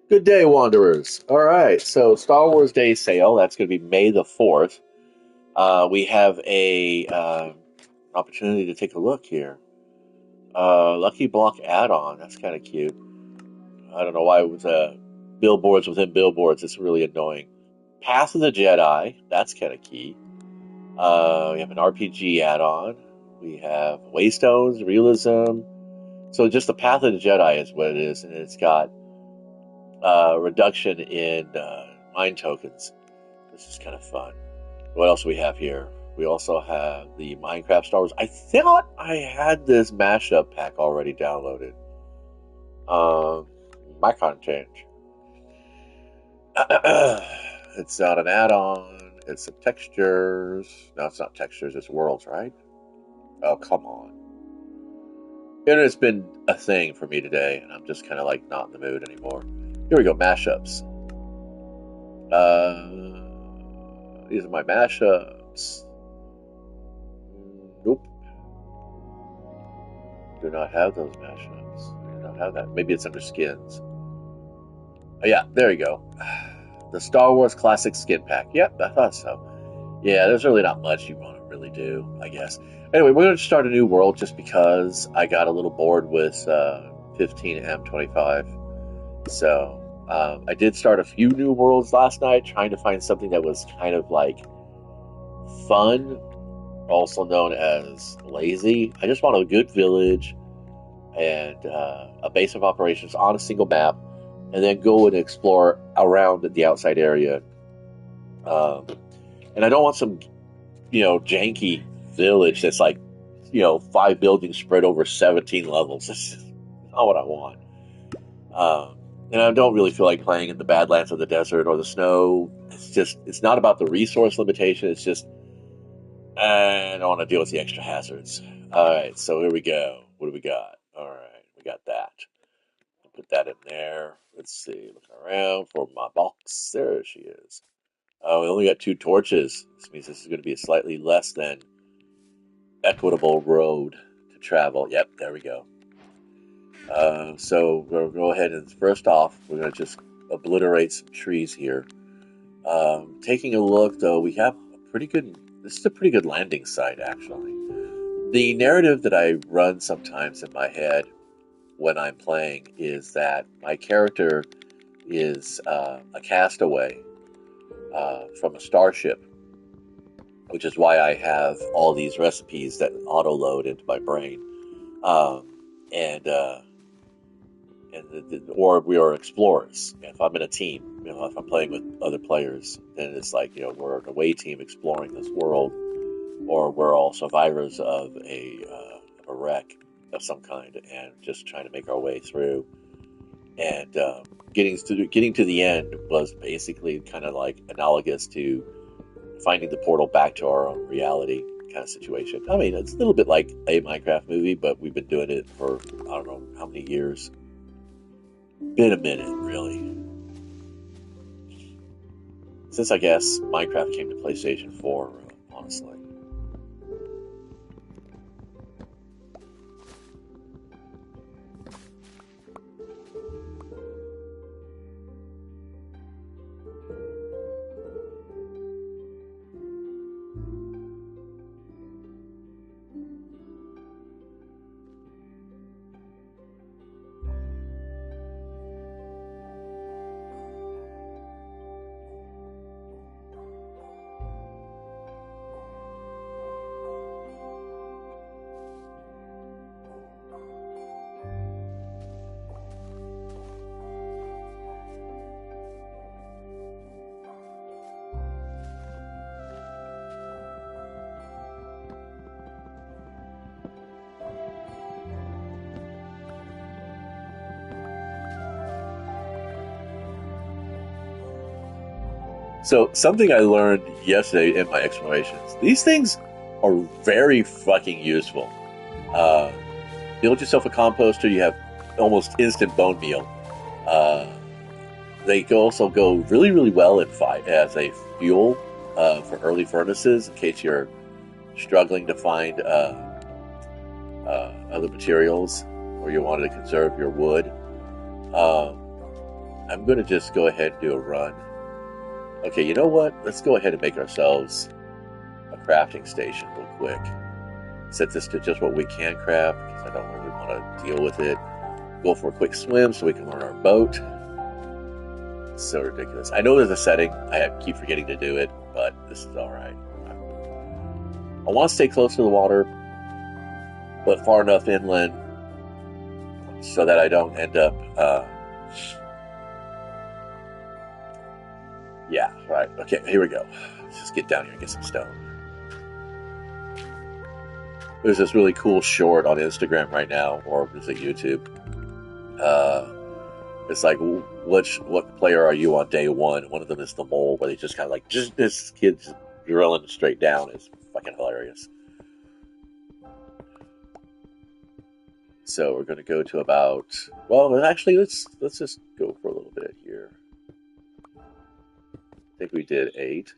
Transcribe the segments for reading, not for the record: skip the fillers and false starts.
Good day, Wanderers. All right, so Star Wars Day sale. That's going to be May the 4th. We have a opportunity to take a look here. Lucky Block add-on. That's kind of cute. I don't know why it was billboards within billboards. It's really annoying. Path of the Jedi. That's kind of key. We have an RPG add-on. We have Waystones, Realism. So just the Path of the Jedi is what it is, and it's got reduction in mind tokens. This is kind of fun. What else do we have here? We also have the Minecraft Star Wars. I thought I had this mashup pack already downloaded. My content. It's not an add-on. It's some textures. No, it's not textures. It's worlds, right? Oh, come on. Internet's been a thing for me today, and I'm just kind of like not in the mood anymore. Here we go, mashups. These are my mashups. Nope. Do not have those mashups. Do not have that. Maybe it's under skins. Oh, yeah, there you go. The Star Wars Classic Skin Pack. Yep, I thought so. Yeah, there's really not much you want to really do, I guess. Anyway, we're going to start a new world just because I got a little bored with 15M25. So I did start a few new worlds last night, trying to find something that was kind of like fun, also known as lazy. I just want a good village and a base of operations on a single map, and then go and explore around the outside area. And I don't want some, janky village that's like, 5 buildings spread over 17 levels. This is not what I want. And I don't really feel like playing in the Badlands of the desert or the snow. It's not about the resource limitation. It's just, I don't want to deal with the extra hazards. All right, so here we go. What do we got? All right, we got that. I'll put that in there. Let's see, looking around for my box. There she is. Oh, we only got 2 torches. This means this is going to be a slightly less than equitable road to travel. Yep, there we go. So we're going to go ahead and first off, we're going to just obliterate some trees here. Taking a look, though, we have a pretty good. This is a pretty good landing site, actually. The narrative that I run sometimes in my head when I'm playing is that my character is a castaway from a starship, which is why I have all these recipes that auto-load into my brain. Or we are explorers. If I'm in a team, if I'm playing with other players, then it's like, we're an away team exploring this world, or we're all survivors of a wreck of some kind and just trying to make our way through. And getting to the end was basically kind of like analogous to finding the portal back to our own reality kind of situation. I mean, it's a little bit like a Minecraft movie, but we've been doing it for I don't know how many years. Been a minute, really. Since I guess Minecraft came to PlayStation 4, honestly. So, something I learned yesterday in my explorations, these things are very fucking useful. Build yourself a composter, you have almost instant bone meal. They also go really, really well as a fuel for early furnaces in case you're struggling to find other materials or you wanted to conserve your wood. Um, I'm going to just go ahead and do a run. Okay, you know what? Let's go ahead and make ourselves a crafting station real quick. Set this to just what we can craft because I don't really want to deal with it. Go for a quick swim so we can learn our boat. It's so ridiculous. I know there's a setting. I keep forgetting to do it, but this is all right. I want to stay close to the water, but far enough inland so that I don't end up. Yeah, right. Okay, here we go. Let's just get down here and get some stone. There's this really cool short on Instagram right now, or is it YouTube? Uh, it's like, what player are you on day one? One of them is the mole, where they just kind of like, just this kid's drilling straight down. It's fucking hilarious. So we're going to go to about. Well, actually, let's just go for a little bit here. I think we did 8.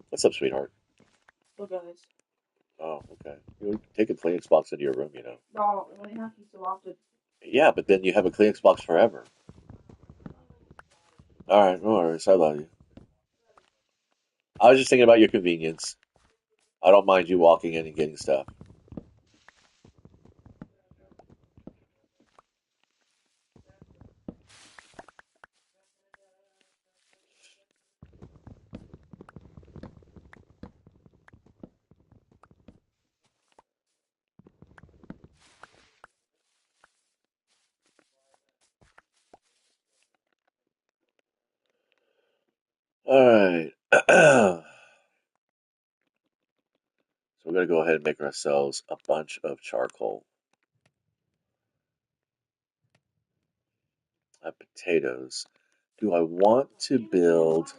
What's up, sweetheart? Look at this. Oh, okay. You take a Kleenex box into your room, you know. No, it only happens so often. Yeah, but then you have a Kleenex box forever. All right, no worries. I love you. I was just thinking about your convenience. I don't mind you walking in and getting stuff. All right. So we're going to go ahead and make ourselves a bunch of charcoal. Potatoes. Do I want to build?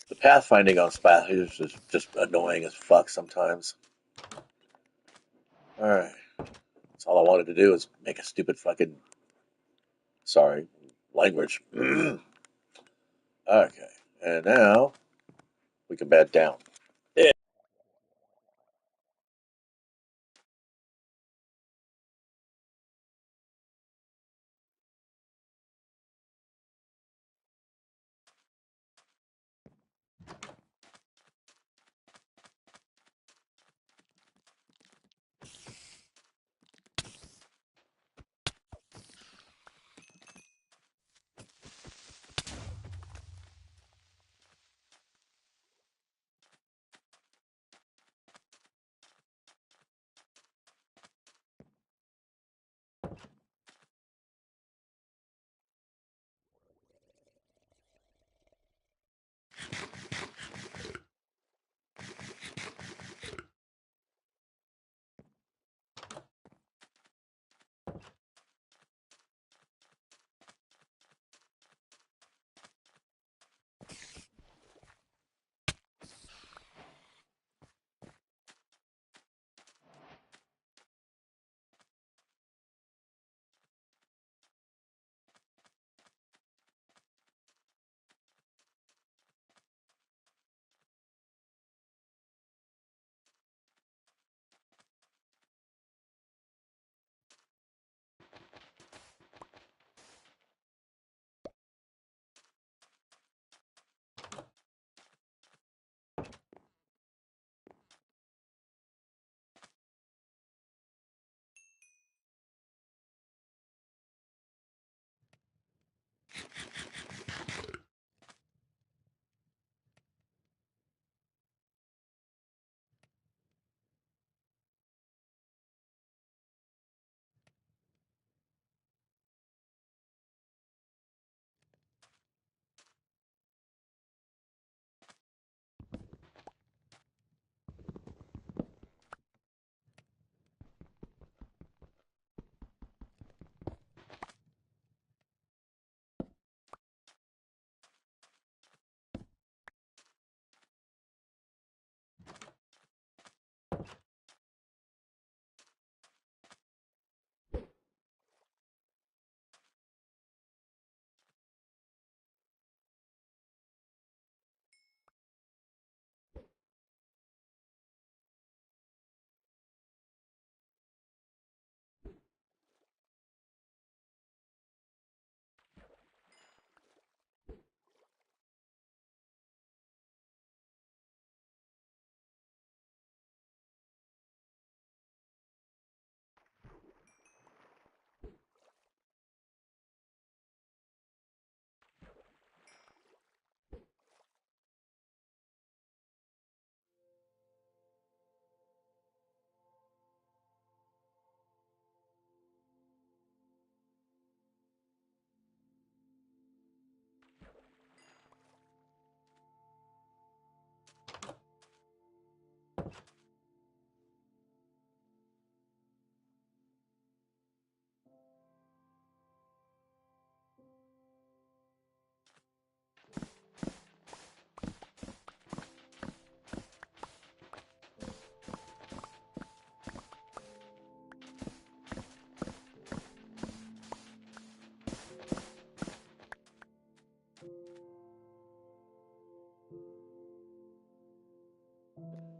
The pathfinding on spiders is just annoying as fuck sometimes. All right, that's all I wanted to do is make a stupid fucking sorry language. Okay, and now we can bed down. Yeah.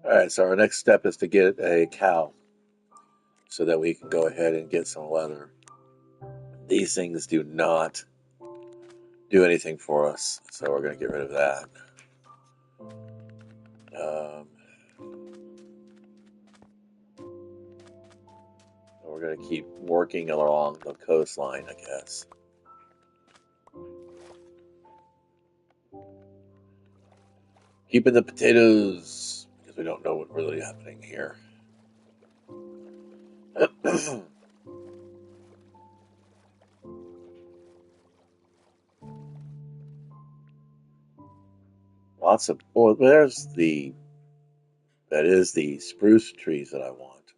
All right, so our next step is to get a cow so that we can go ahead and get some leather. These things do not do anything for us, so we're going to get rid of that. Um, we're going to keep working along the coastline, I guess. Keeping the potatoes because we don't know what's really happening here. Lots of. Well, that is the spruce trees that I want,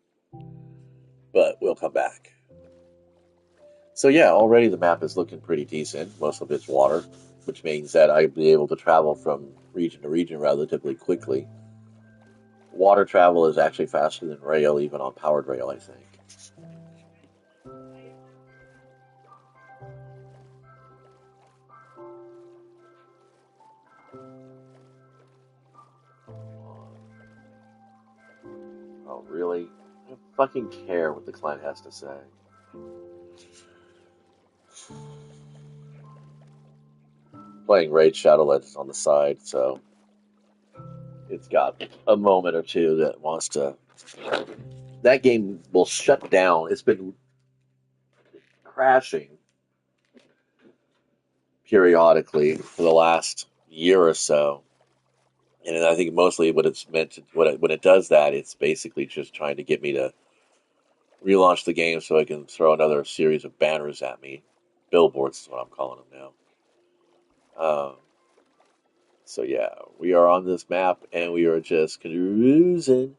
but we'll come back. So yeah, already the map is looking pretty decent. Most of it's water. which means that I'd be able to travel from region to region relatively quickly. Water travel is actually faster than rail, even on powered rail, I think. Oh, really? I don't fucking care what the client has to say. Playing Raid Shadowlands on the side, so it's got a moment or two that wants to. That game will shut down. It's been crashing periodically for the last year or so, and I think mostly what it's meant to, when it does that, it's basically just trying to get me to relaunch the game so I can throw another series of banners at me. Billboards is what I'm calling them now. So yeah, we are on this map and we are just cruising,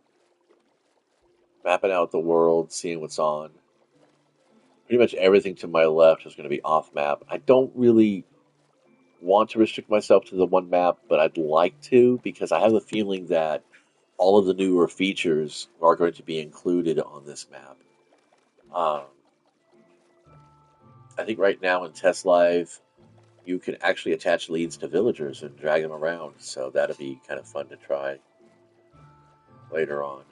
mapping out the world, seeing what's on. Pretty much everything to my left is going to be off map. I don't really want to restrict myself to the one map, but I'd like to because I have a feeling that all of the newer features are going to be included on this map. Um, I think right now in Test Live, you can actually attach leads to villagers and drag them around, so that'll be kind of fun to try later on.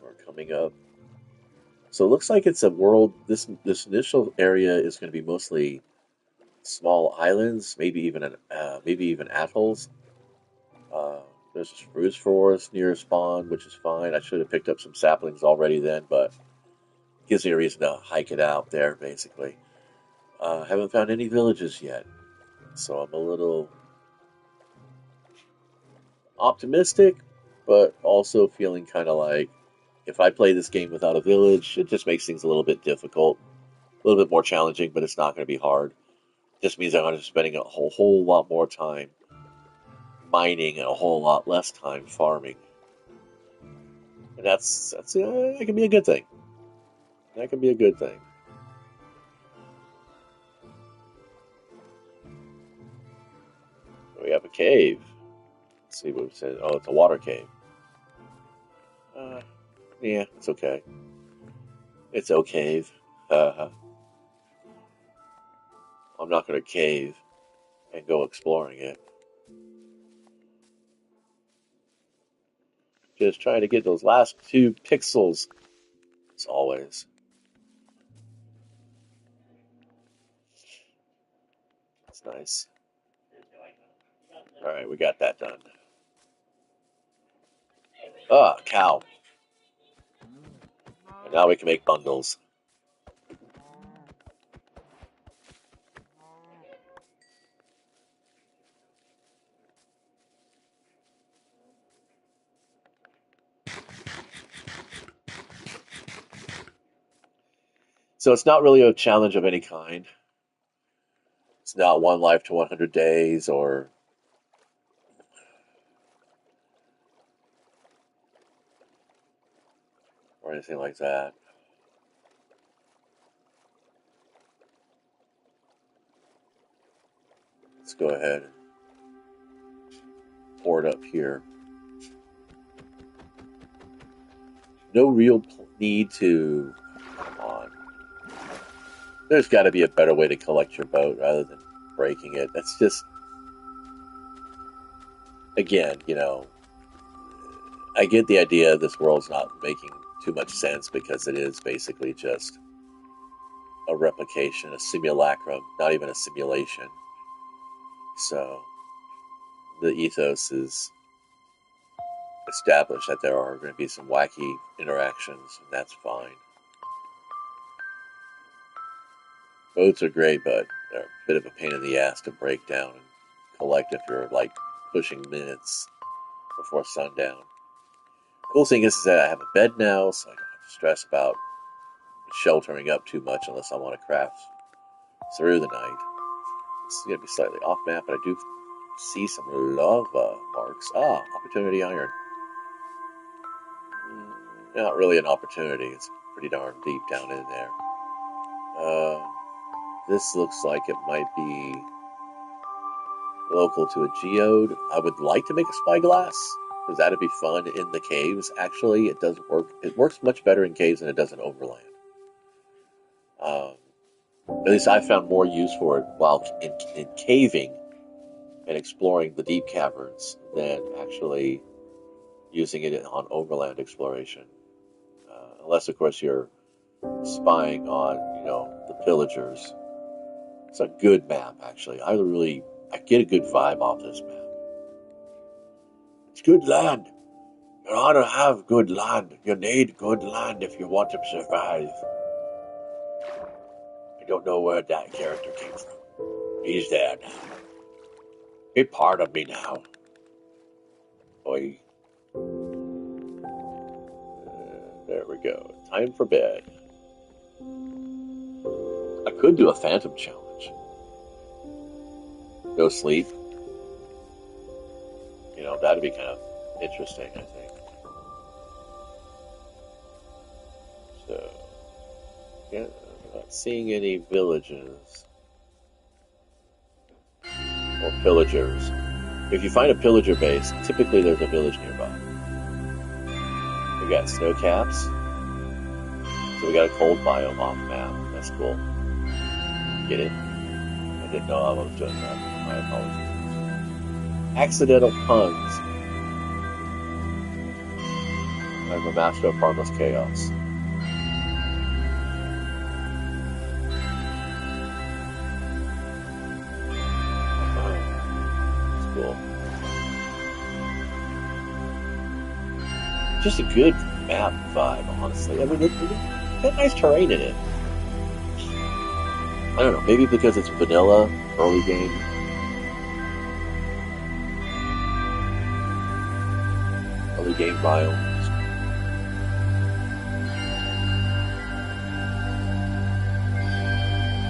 We're coming up. So it looks like it's a world. This initial area is going to be mostly small islands, maybe even atolls. Uh, there's a spruce forest near spawn, which is fine. I should have picked up some saplings already then, but it gives me a reason to hike it out there. Basically, haven't found any villages yet, so I'm a little optimistic, but also feeling kind of like if I play this game without a village, it just makes things a little bit difficult, a little bit more challenging, but it's not going to be hard. It just means I'm going to be spending a whole lot more time mining and a whole lot less time farming, and that can be a good thing. That can be a good thing. We have a cave. Let's see what we said. Oh, it's a water cave. Uh, yeah, it's okay. It's okay. Uh, I'm not going to cave and go exploring it. Just trying to get those last 2 pixels, as always. That's nice. All right, we got that done. Ah, cow. And now we can make bundles. So it's not really a challenge of any kind. It's not one life to 100 days or anything like that. Let's go ahead and pour it up here. No real need to. Come on. There's got to be a better way to collect your boat rather than breaking it. That's just, again, I get the idea this world's not making too much sense because it is basically just a replication, a simulacrum, not even a simulation. So the ethos is established that there are going to be some wacky interactions, and that's fine. Boats are great, but they're a bit of a pain in the ass to break down and collect if you're like pushing minutes before sundown. Cool thing is that I have a bed now, so I don't have to stress about sheltering up too much unless I want to craft through the night. This is going to be slightly off map, but I do see some lava marks. Ah, opportunity iron. Not really an opportunity. It's pretty darn deep down in there. This looks like it might be local to a geode. I would like to make a spyglass because that'd be fun in the caves. Actually, it does work. It works much better in caves than it does in overland. Um, at least I found more use for it while in caving and exploring the deep caverns than actually using it on overland exploration. Unless, of course, you're spying on, the pillagers. It's a good map, actually. I get a good vibe off this map. It's good land. You ought to have good land. You need good land if you want to survive. I don't know where that character came from. He's there now. Be part of me now. Boy. There we go. Time for bed. I could do a phantom challenge. Go sleep. That'd be kind of interesting, I think. So, yeah, I'm not seeing any villages or pillagers. If you find a pillager base, typically there's a village nearby. We got snow caps. So we got a cold biome off map. That's cool. Get it? I didn't know I was doing that. My apologies. Accidental puns. I'm a master of harmless chaos. That's cool. Just a good map vibe, honestly. I mean, it got nice terrain in it. I don't know, maybe because it's vanilla, early game. Early game biomes.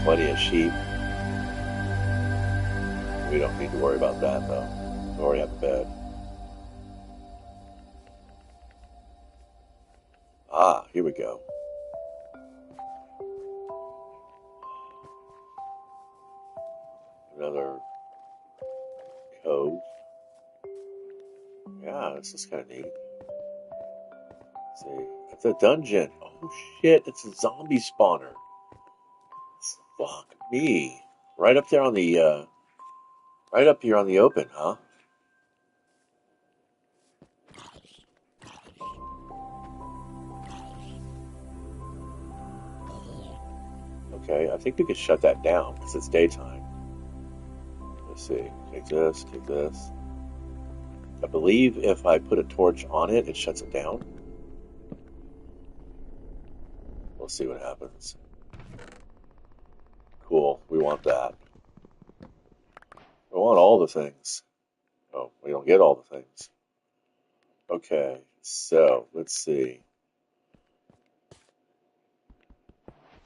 Plenty of sheep. We don't need to worry about that, though. We already have a bed. Ah, here we go. Another cove. Yeah, this is kind of neat. Let's see, it's a dungeon. Oh shit, it's a zombie spawner. Fuck me. Right up there on the, right up here on the open, huh? Okay, I think we could shut that down because it's daytime. Let's see. Take this, take this. I believe if I put a torch on it, it shuts it down. We'll see what happens. Cool. We want that. We want all the things. Oh, we don't get all the things. Okay, so let's see.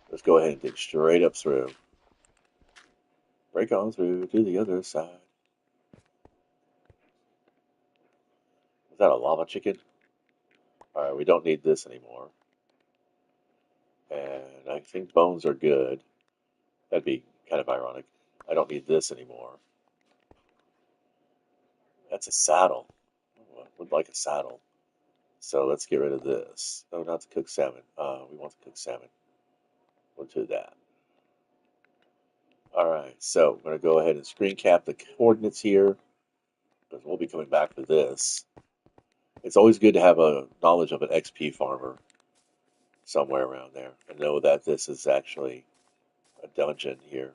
Let's go ahead and dig straight up through. Break on through to the other side. Is that a lava chicken? Alright, we don't need this anymore. And I think bones are good. That'd be kind of ironic. I don't need this anymore. That's a saddle. I would like a saddle. So let's get rid of this. Oh, not to cook salmon. We want to cook salmon. We'll do that. Alright, so I'm going to go ahead and screen cap the coordinates here, because we'll be coming back to this. It's always good to have a knowledge of an XP farmer somewhere around there and know that this is actually a dungeon here.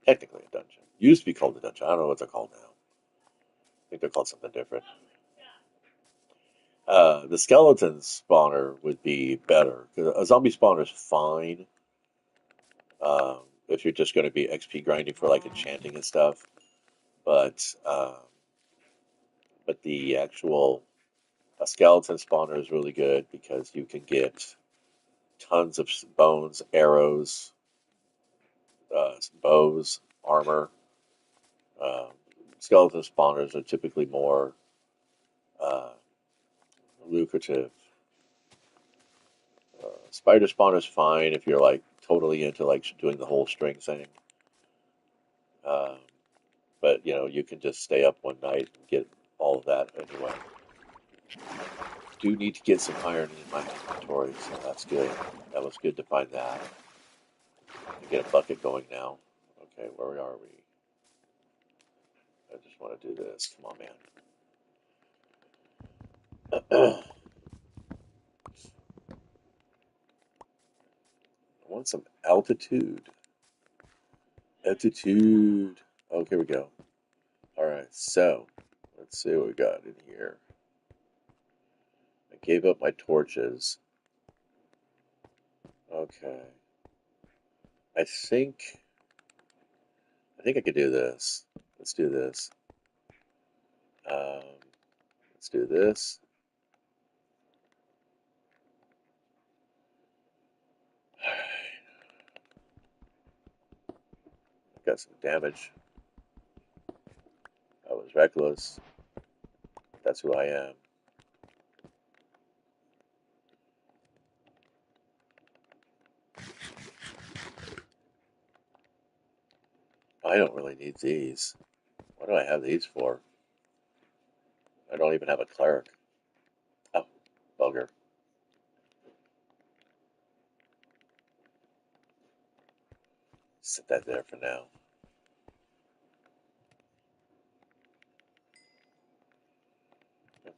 Technically a dungeon. Used to be called a dungeon. I don't know what they're called now. I think they're called something different. The skeleton spawner would be better. A zombie spawner is fine if you're just going to be XP grinding for like enchanting and stuff. But the actual a skeleton spawner is really good because you can get tons of bones, arrows, bows, armor. Uh, Skeleton spawners are typically more uh, lucrative. Spider spawner is fine if you're like totally into like doing the whole string thing. Um, but you can just stay up one night and get all of that anyway. Do need to get some iron in my inventory, so that's good. That was good to find that. Get a bucket going now. Okay, where are we? I just want to do this. Come on, man. I want some altitude. Altitude. Oh, here we go. All right, so let's see what we got in here. I gave up my torches. Okay. I think I could do this. Let's do this. Um, let's do this. Got some damage. I was reckless. That's who I am. I don't really need these. What do I have these for? I don't even have a cleric. Oh, bugger. Set that there for now.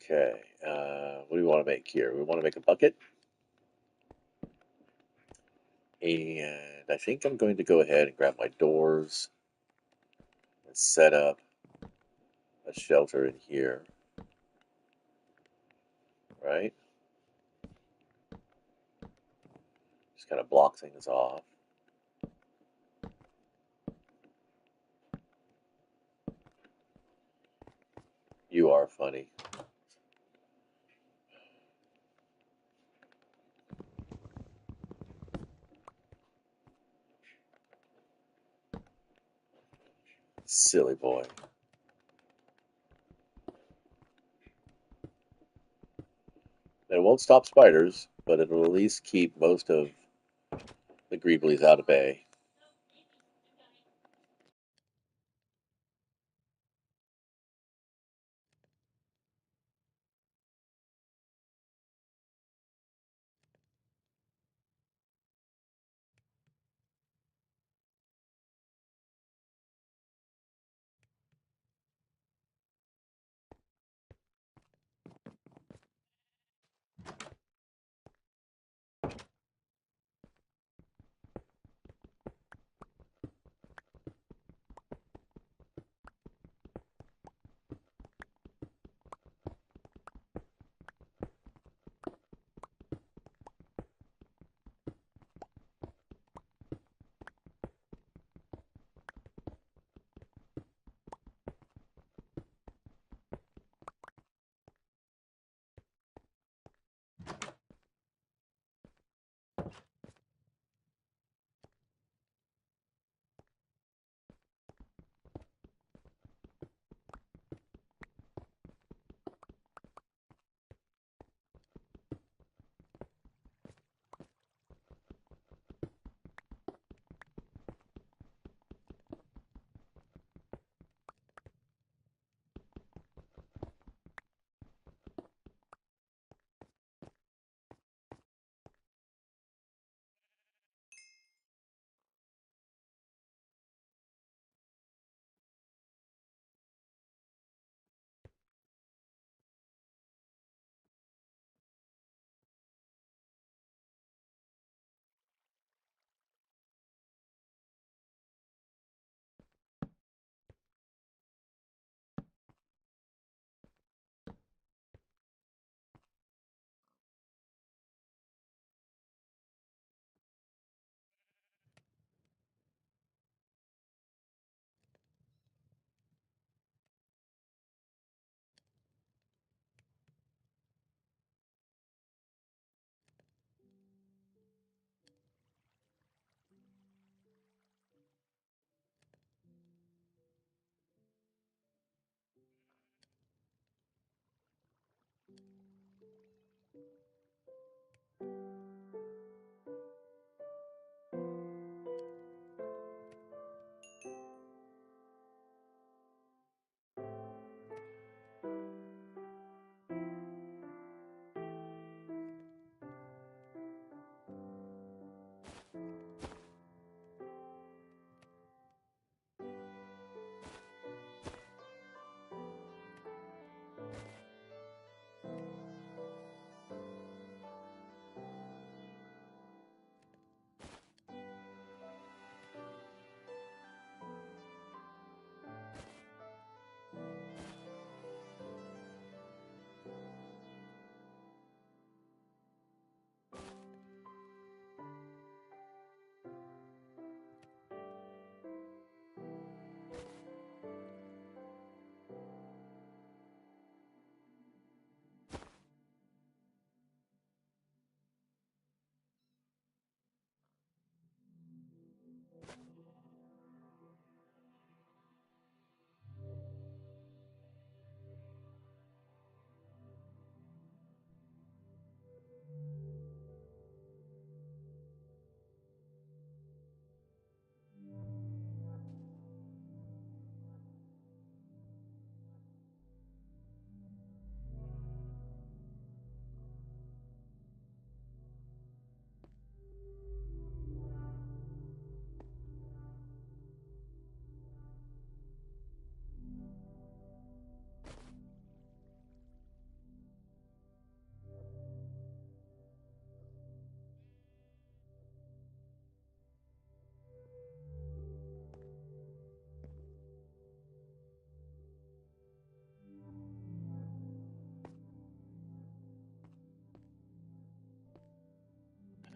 Okay, what do we want to make here? We want to make a bucket. And I think I'm going to go ahead and grab my doors and set up a shelter in here, right? Just kind of block things off. You are funny. Silly boy. It won't stop spiders, but it'll at least keep most of the greeblies out of bay.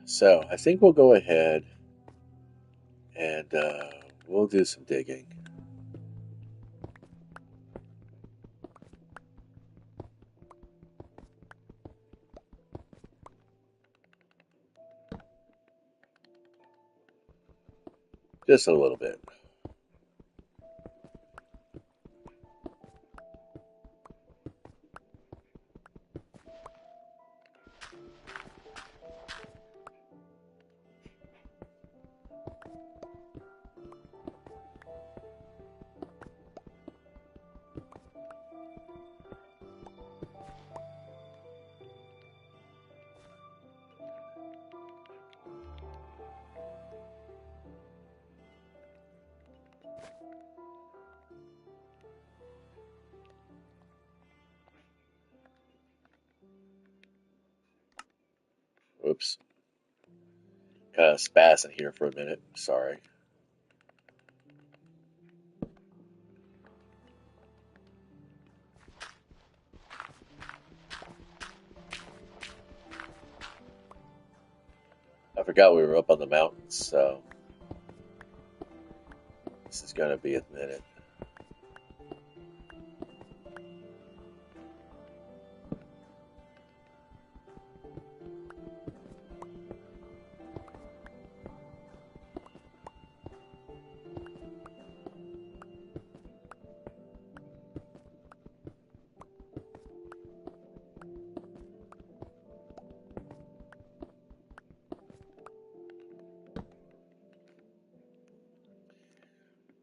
So I think we'll go ahead and we'll do some digging. Just a little bit. Oops. Kind of spazzing here for a minute. Sorry. I forgot we were up on the mountains, so this is going to be a minute.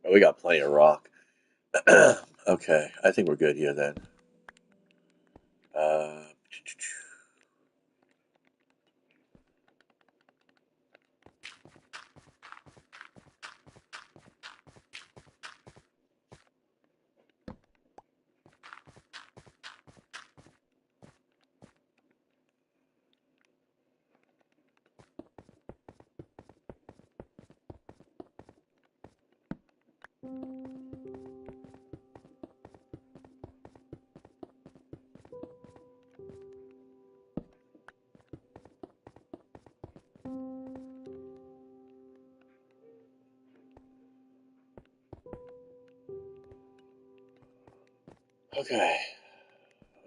Oh, we got plenty of rock. Okay, I think we're good here then. Uh, okay,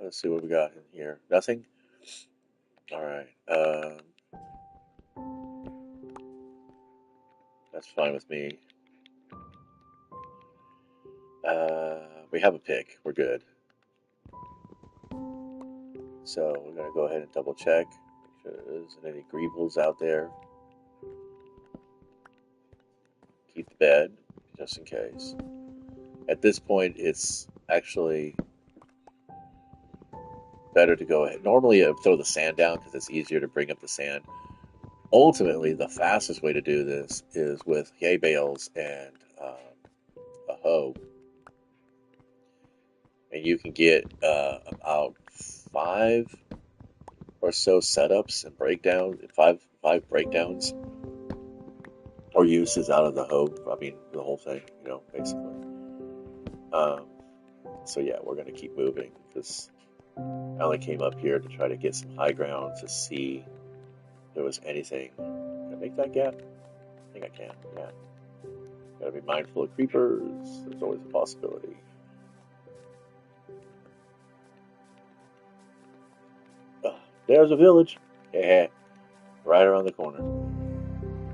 let's see what we got in here. Nothing? All right. That's fine with me. We have a pick. We're good. So we're going to go ahead and double check. Make sure there isn't any greebles out there. Keep the bed, just in case. At this point, it's actually better to go ahead. Normally, I throw the sand down because it's easier to bring up the sand. Ultimately, the fastest way to do this is with hay bales and a hoe. And you can get about 5 or so setups and breakdowns, five breakdowns or uses out of the hoe. I mean, the whole thing, basically. Um, so yeah, we're gonna keep moving because I only came up here to try to get some high ground to see if there was anything. Can I make that gap? I think I can. Yeah. Gotta be mindful of creepers. There's always a possibility. There's a village. Yeah, right around the corner.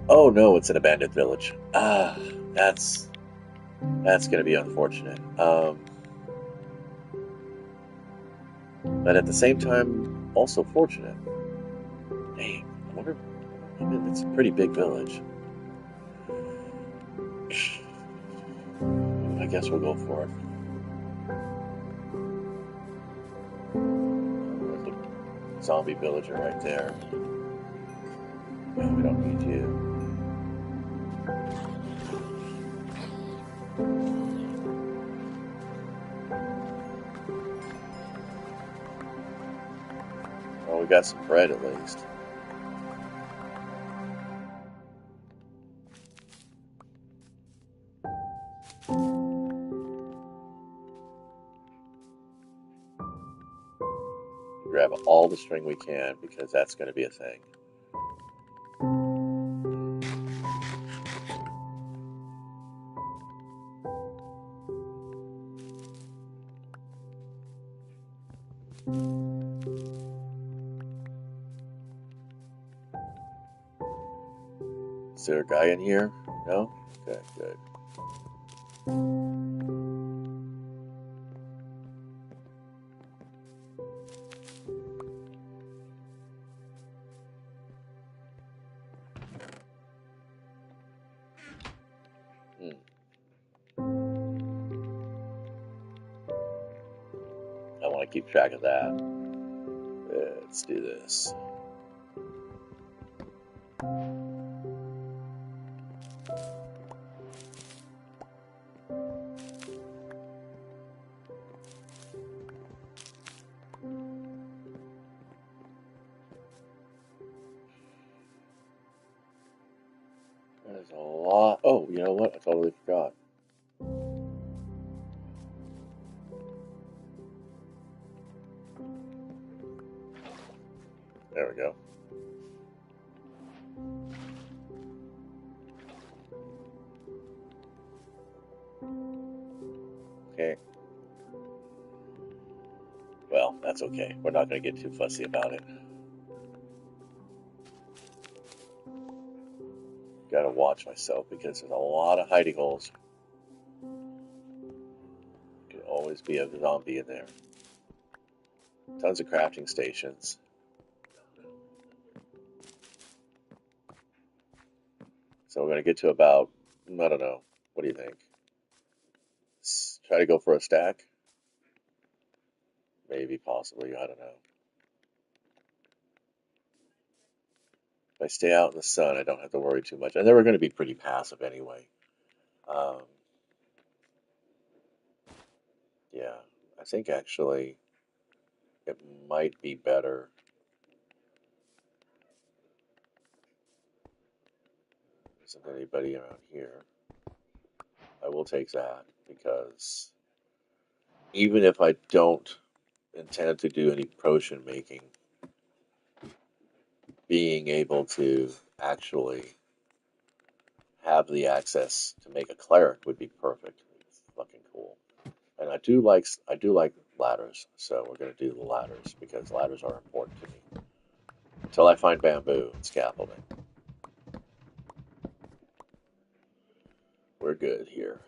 Oh no, it's an abandoned village. That's gonna be unfortunate. But at the same time, also fortunate. Dang, I wonder. I mean, it's a pretty big village. I guess we'll go for it. There's the zombie villager right there. No, we don't need you. Well, we got some bread at least. Grab all the string we can because that's going to be a thing. Is there a guy in here? No? Okay, good. I want to keep track of that. Let's do this. There's a lot. Oh, you know what? I totally forgot. There we go. Okay. Well, that's okay. We're not going to get too fussy about it. Gotta watch myself because there's a lot of hidey holes. Could always be a zombie in there. Tons of crafting stations. So we're going to get to about, I don't know. What do you think? Let's try to go for a stack? Maybe, possibly. I don't know. If I stay out in the sun, I don't have to worry too much. And they were going to be pretty passive anyway. Yeah, I think actually it might be better. Isn't anybody around here? I will take that because even if I don't intend to do any potion making, being able to actually have the access to make a cleric would be perfect. It's fucking cool. And I do like ladders, so we're gonna do the ladders because ladders are important to me. Until I find bamboo and scaffolding. We're good here.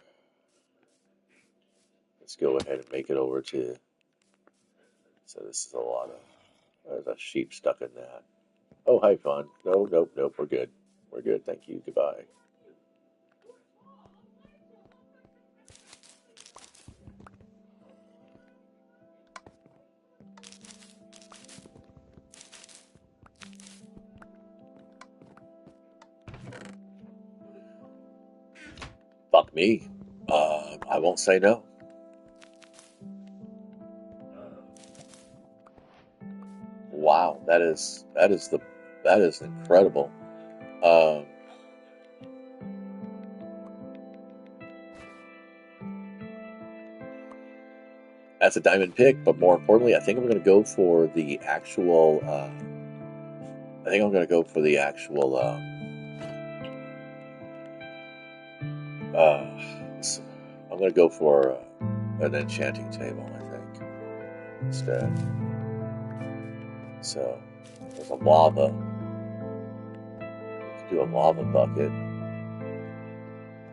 Let's go ahead and make it over to. So this is a lot of. There's a sheep stuck in that. Oh, hi, Fawn. No, nope, nope. We're good. We're good. Thank you. Goodbye. Fuck me. I won't say no. Wow, that is incredible. Um, that's a diamond pick, but more importantly, I think I'm going to go for the actual. I think I'm going to go for the actual. Uh, I'm going to go for an enchanting table. I think instead. So there's a lava. Let's do a lava bucket.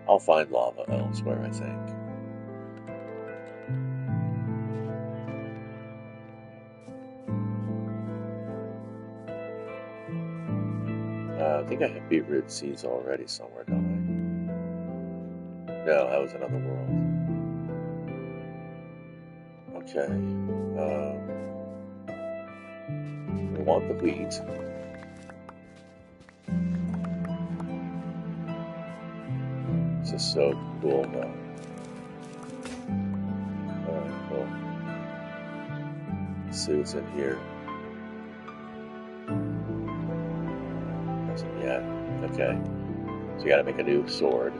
I'll find lava elsewhere. I think. I think I have beetroot seeds already somewhere, don't I? No, that was another world. Okay. We want the wheat. This is so cool, though. Cool. Let's see what's in here. Nothing yet. Okay. So you gotta make a new sword.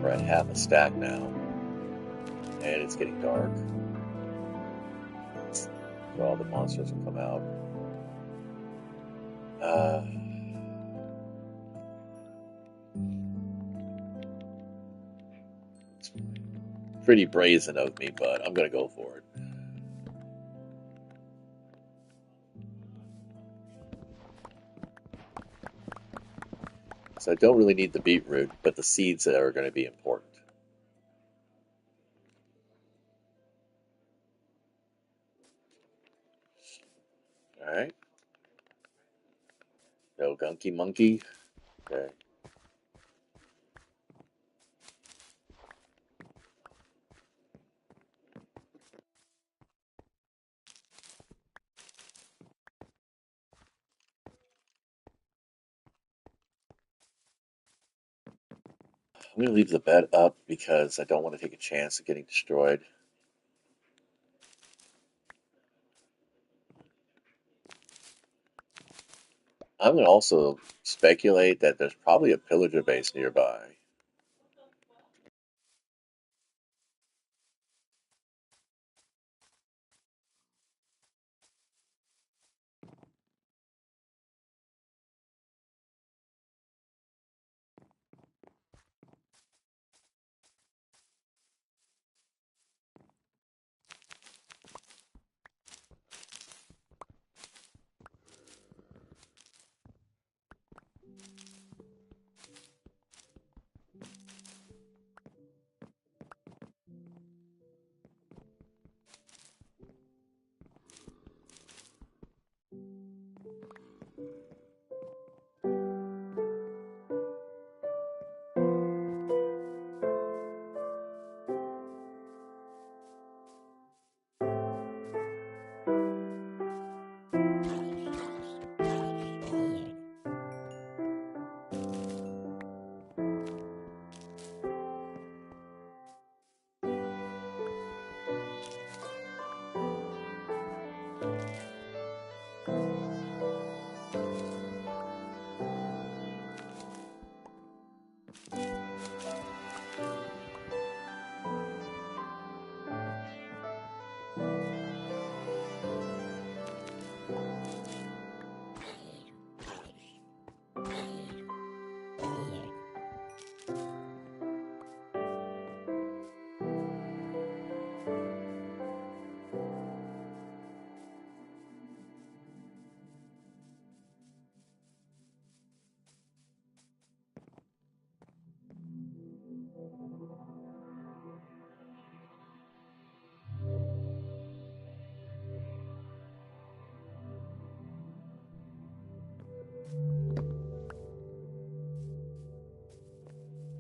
We're at half a stack now. And it's getting dark. So all the monsters will come out. pretty brazen of me, but I'm gonna go for it. So I don't really need the beetroot, but the seeds are going to be important. All right. No gunky monkey. Okay. I'm going to leave the bed up because I don't want to take a chance of getting destroyed. I'm going to also speculate that there's probably a pillager base nearby.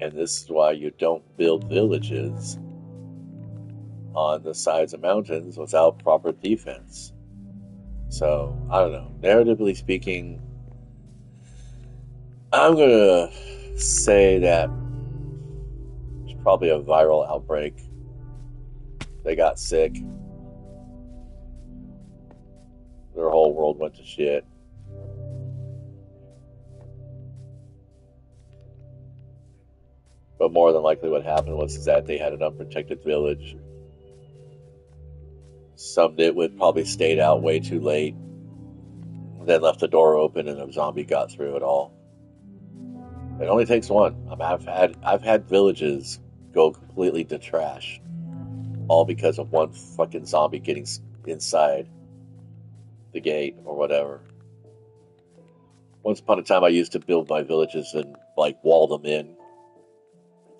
And this is why you don't build villages on the sides of mountains without proper defense. So, I don't know. Narratively speaking, I'm going to say that it's probably a viral outbreak. They got sick. Their whole world went to shit. But more than likely, what happened was that they had an unprotected village. Some nitwit probably stayed out way too late, then left the door open, and a zombie got through it all. It only takes one. I mean, I've had villages go completely to trash, all because of one fucking zombie getting inside the gate or whatever. Once upon a time, I used to build my villages and like wall them in,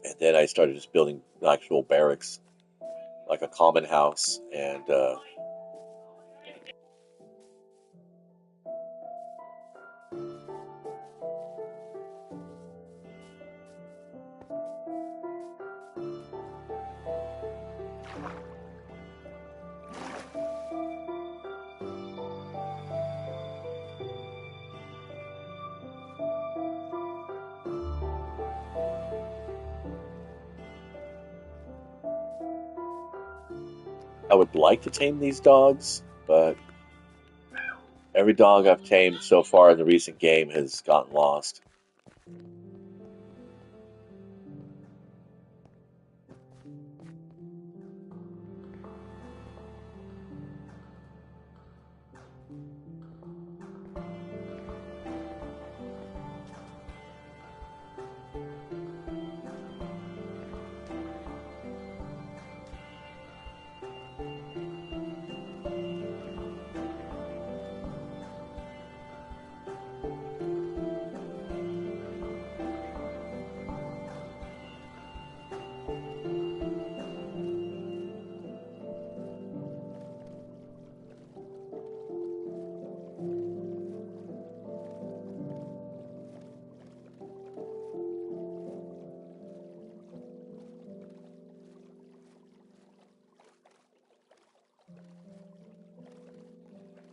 and then I started just building actual barracks, like a common house, and I would like to tame these dogs, but every dog I've tamed so far in the recent game has gotten lost.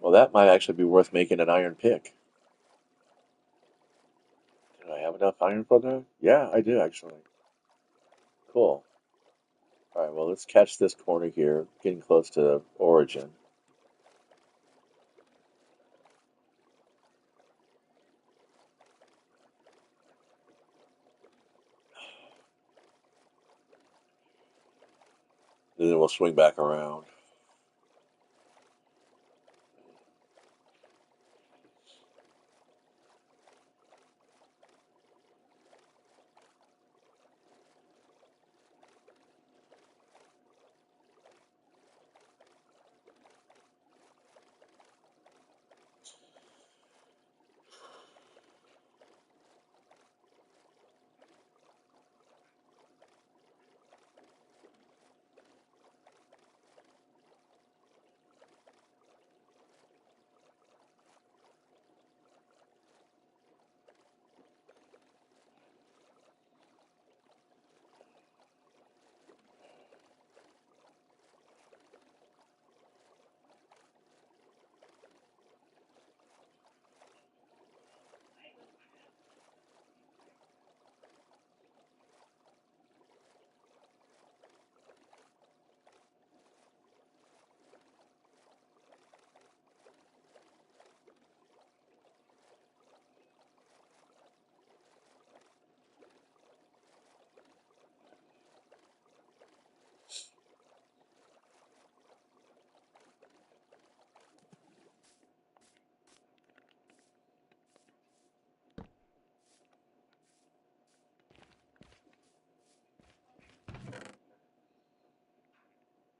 Well, that might actually be worth making an iron pick. Do I have enough iron for that? Yeah, I do actually. Cool. All right, well, let's catch this corner here, getting close to origin. And then we'll swing back around.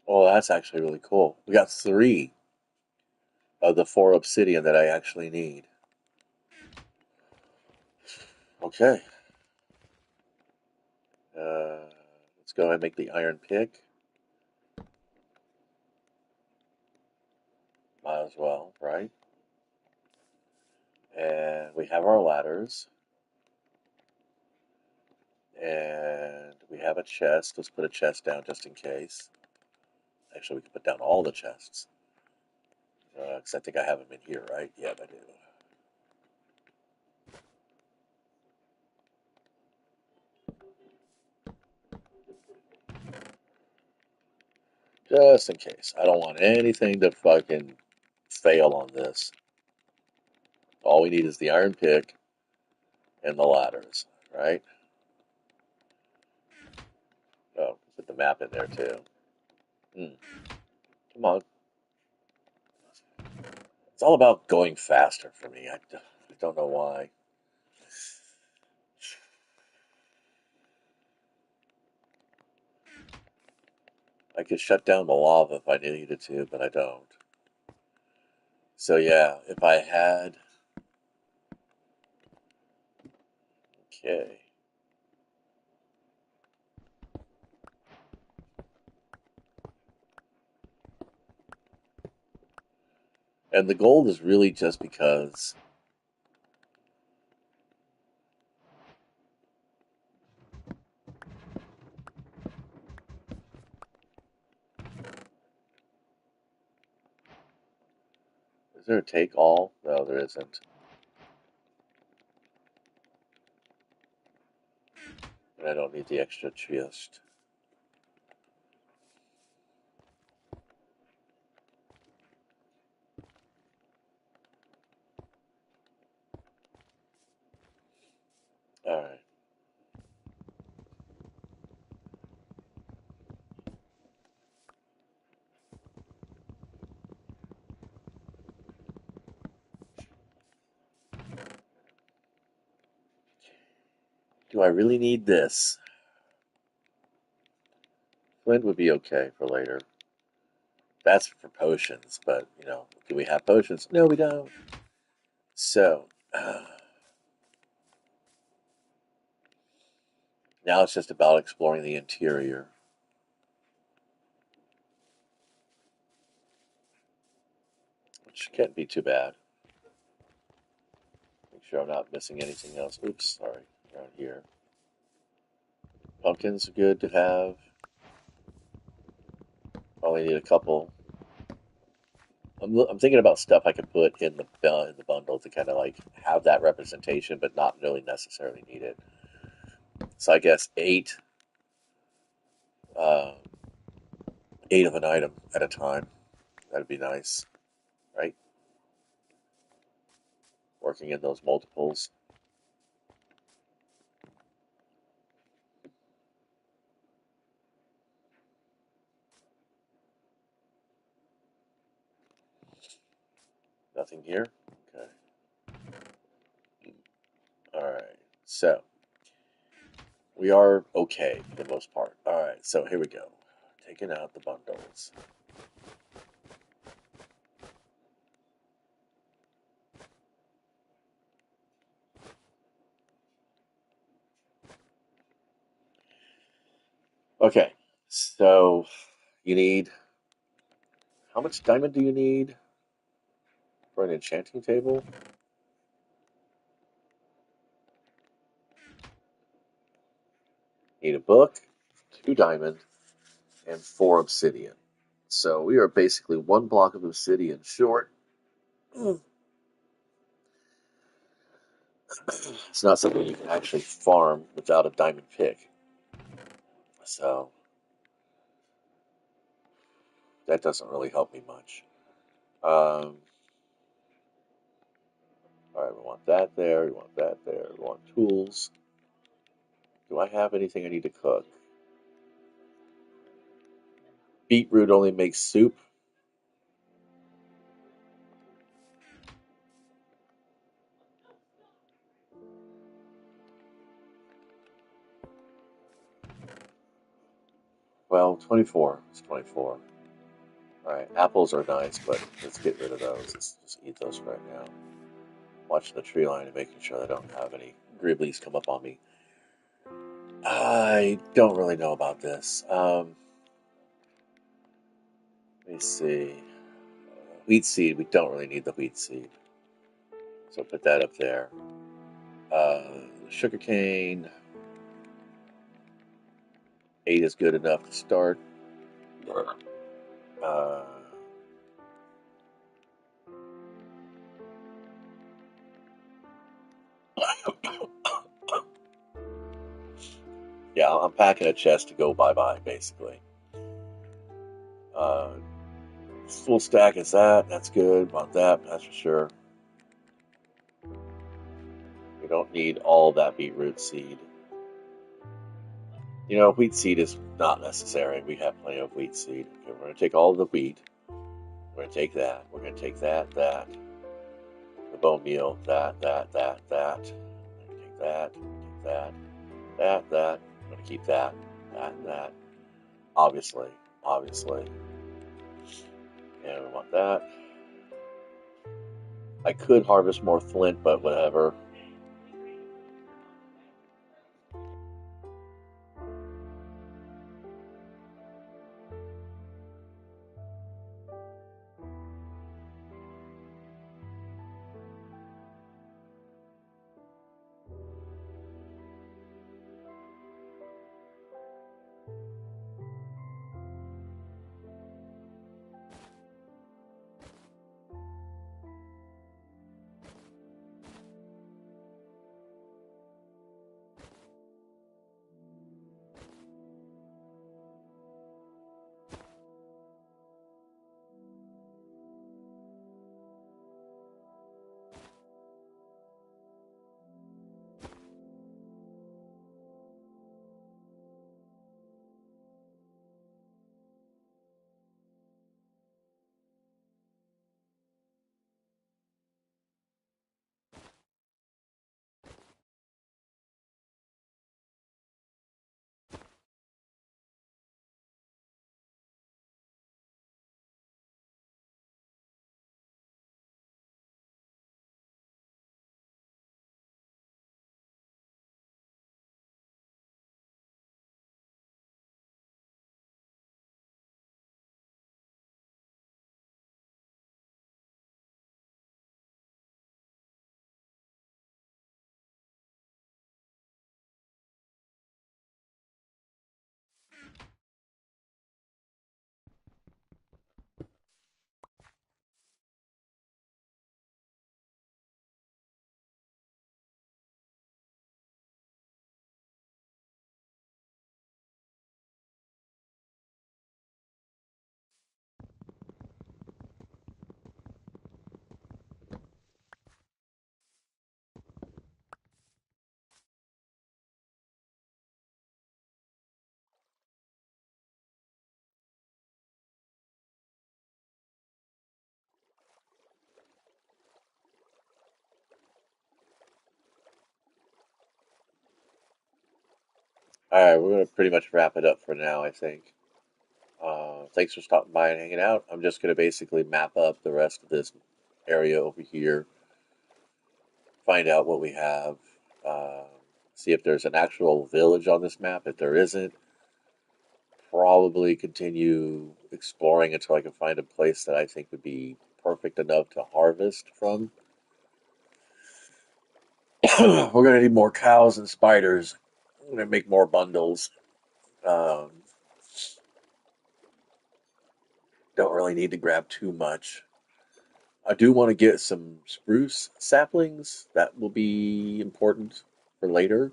Oh, that's actually really cool. We got three of the four obsidian that I actually need. Okay. Uh, let's go ahead and make the iron pick. Might as well, right? And we have our ladders. And we have a chest. Let's put a chest down just in case. Actually, we can put down all the chests. Because I think I have them in here, right? Yeah, I do. Just in case. I don't want anything to fucking fail on this. All we need is the iron pick and the ladders, right? Oh, put the map in there too. Hmm. Come on. It's all about going faster for me. I don't know why. I could shut down the lava if I needed to, but I don't. So yeah, if I had, okay. And the gold is really just because is there a take all? No, there isn't. And I don't need the extra chest. All right. Do I really need this? Flint would be okay for later. That's for potions, but do we have potions? No, we don't. So now it's just about exploring the interior, which can't be too bad. Make sure I'm not missing anything else. Oops, sorry. Around here. Pumpkins are good to have. Only need a couple. I'm thinking about stuff I could put in the bundle to kind of like have that representation, but not really necessarily need it. So I guess uh, eight of an item at a time. That'd be nice, right? Working in those multiples. Nothing here. Okay. All right. So we are okay for the most part. All right. So here we go. Taking out the bundles. Okay. So you need how much diamond do you need for an enchanting table? Need a book, 2 diamond, and 4 obsidian. So we are basically 1 block of obsidian short. It's not something you can actually farm without a diamond pick. So that doesn't really help me much. Um, all right, we want that there. We want that there. We want tools. Do I have anything I need to cook? Beetroot only makes soup. Well, 24. It's 24. All right, apples are nice, but let's get rid of those. Let's just eat those right now. Watching the tree line and making sure I don't have any gribblies come up on me. I don't really know about this. Let me see. Wheat seed. We don't really need the wheat seed, so put that up there. Sugarcane. 8 is good enough to start. Uh, yeah, I'm packing a chest to go bye bye, basically. Uh, Full stack is that. That's good. Want that. That's for sure. We don't need all that beetroot seed. Wheat seed is not necessary. We have plenty of wheat seed. Okay, we're going to take all of the wheat. We're going to take that. We're going to take that, the bone meal, that. We're going to take that. We're going to keep that. Obviously. And we want that. I could harvest more flint, but whatever. All right, we're gonna pretty much wrap it up for now, I think. Thanks for stopping by and hanging out. I'm just gonna basically map up the rest of this area over here, find out what we have, um, see if there's an actual village on this map. If there isn't, probably continue exploring until I can find a place that I think would be perfect enough to harvest from. We're gonna need more cows and spiders. We're gonna make more bundles. Um, don't really need to grab too much. I do want to get some spruce saplings. That will be important for later.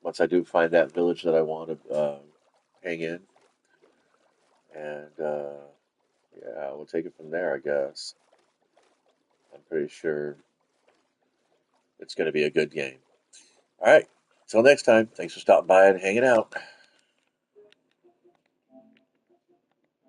Once I do find that village that I want to hang in, and yeah, we'll take it from there. I guess I'm pretty sure it's going to be a good game. All right. Until next time. Thanks for stopping by and hanging out.